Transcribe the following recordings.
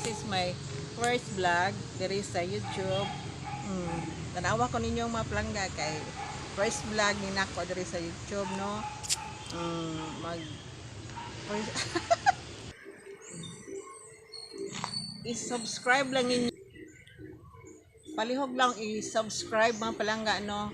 is my first vlog diri sa YouTube. Tanawa ko ninyong mga palangga kay first vlog ni nako diri sa YouTube, no. I-subscribe lang ninyo. Palihog lang i-subscribe mga palangga, no.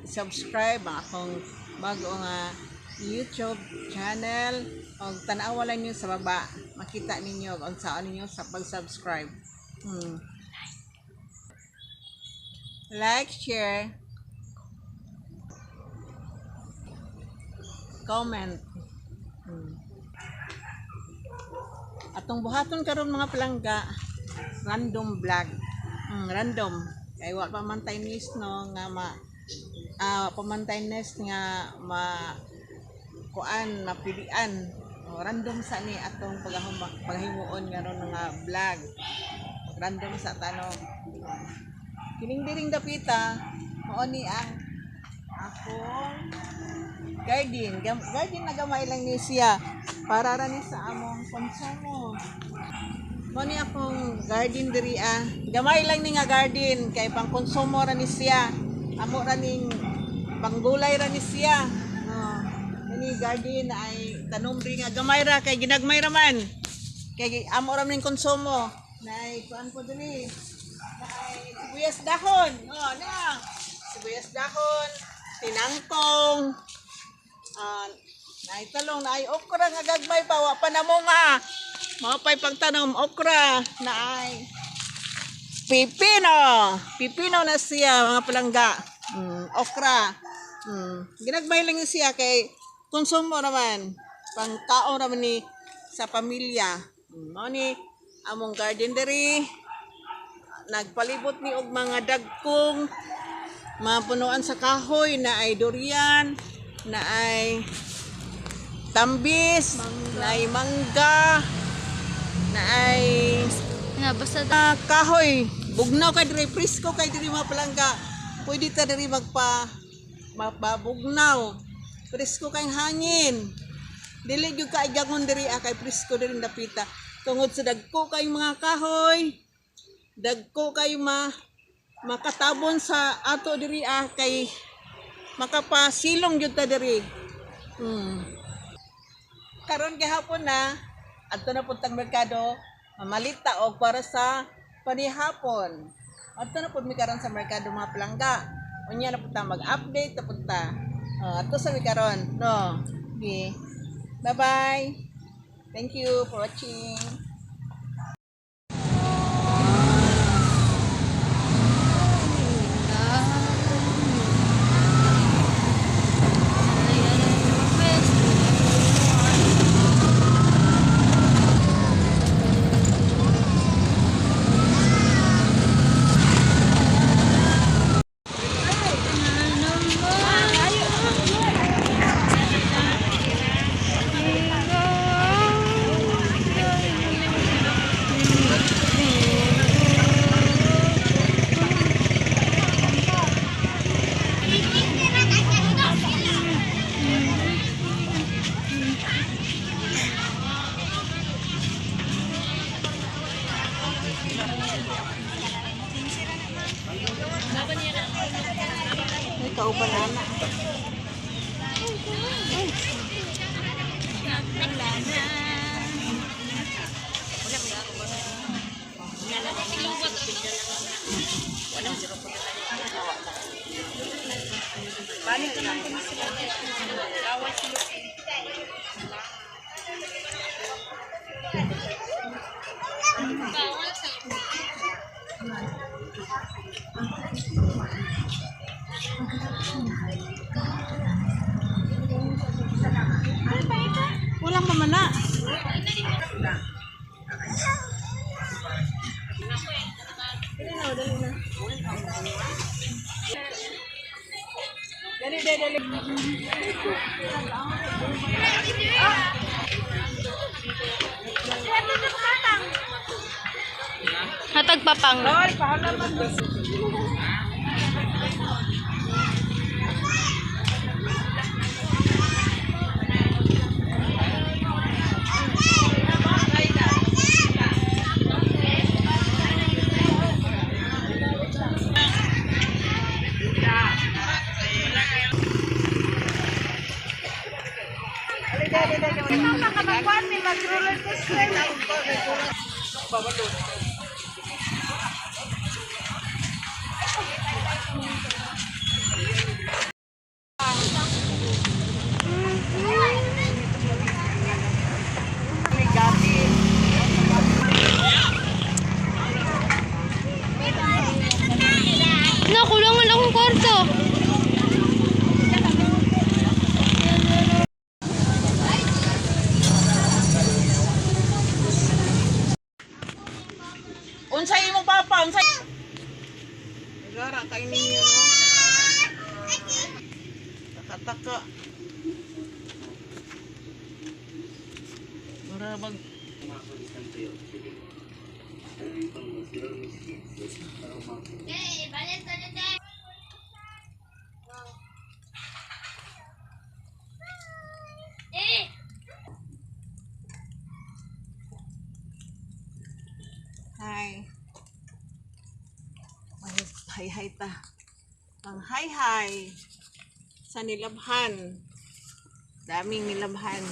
I-subscribe ang akong bago nga YouTube channel. O tanawa lang niyo sa baba, makita ninyo kung saan ninyo sa pag-subscribe. Like, share, comment. Atong buhaton karon mga palangga, random vlog. Random kay wa pa man tay nis, no, nga pamantaynes nga kuan mapilian. Random sa ni atong paghimuon nga ron nga vlog. Random sa tanong. Kining diring dapita mao ni ang akong garden na gamay lang ni siya para ra ni sa among konsumo. Mao ni akong garden diri gamay lang ni nga garden kay pang konsumo ra ni siya. Amo ra ning panggulay ra ni siya. Ini garden ay tanom rin nga gamay ra kay ginagmay ra man. Kay amo ra ning konsumo. Nay kuan po diri. Nay sibuyas dahon. Na. Sibuyas dahon, tinangkong. Nay talong na ay okra nga gagmay pa wa pa namunga. Mao pay pagtanom okra na ay pipino na siya mga palangga. Okra. Ginagmay lang siya kay konsumo naman. Pangkaon naman ni sa pamilya. Mao ni among garden diri. Nagpalibot ni og mga dagkong mga punuan sa kahoy na ay durian, na ay tambis, na ay mangga, na ay basta kahoy. Bugnaw kay diri, presko kay diri mga palangga. Pwede ta diri mapabugnaw. Presko kay hangin. Dili gyud ka igangon diri kay presko diri dapita. Tungod sa dagko kay mga kahoy. Dagko kay makatabon sa ato diri kay makapasilong gyud ta diri. Karon gihapon na adto na pud tag merkado, mamalita og para sa panihapon. Adto na pud mi karon sa merkado mga palangga. Unya na pud ta mag-update ta pud ta. Adto sa mi karon, no. Okay. Bye-bye. Thank you for watching. Kauban na. Balik ko lang kami sila. Awal sila. Walang mamana. Dali. Hatag papang. Ay, pahalaman. May gabi. Nakulangan akong kwarto. Unsay mo papa, unsay. Gara kay ninyo no. Taka-taka. Marabag. Hi. Hi ta. Ang hi sa nilabhan. Daming nilabhan.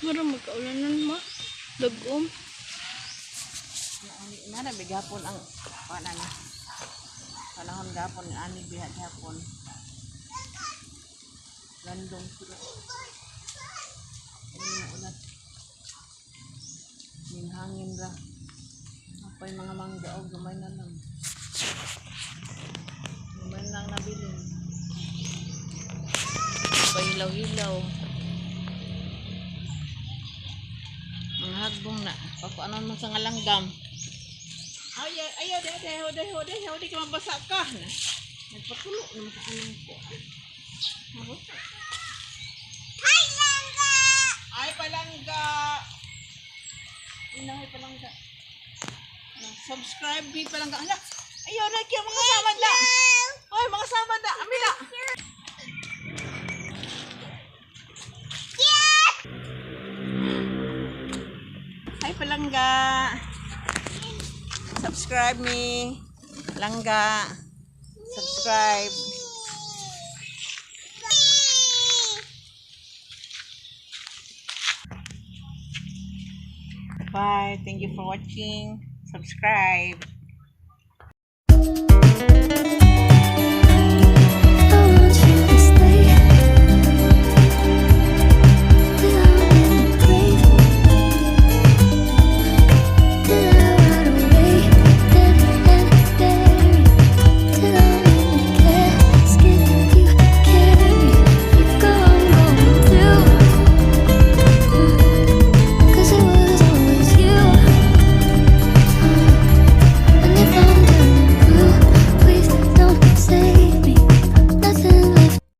Mara magkaulanan ma. Dagom. Nana bigapon ang panan. Panahon gapon ani bihat gapon. Landong sila. Ini na ulat. Minhangin ra. Apay mga mangga o gamay na lang. Gamay lang nabilin. Pahilaw-hilaw. Mga hagbong na. Pakuanon mo sa ngalanggam. Ayaw, di ka mabasa ka. Nagpatulo naman sa anong ko. Hi, Langga! Ay, palangga! Ay, palangga. Subscribe, di palangga. Ala, ayaw na kaya mga samad na. Ay, mga samad na. Amila. Hi, palangga. Subscribe me. Langga. Subscribe. Bye. Thank you for watching. Subscribe.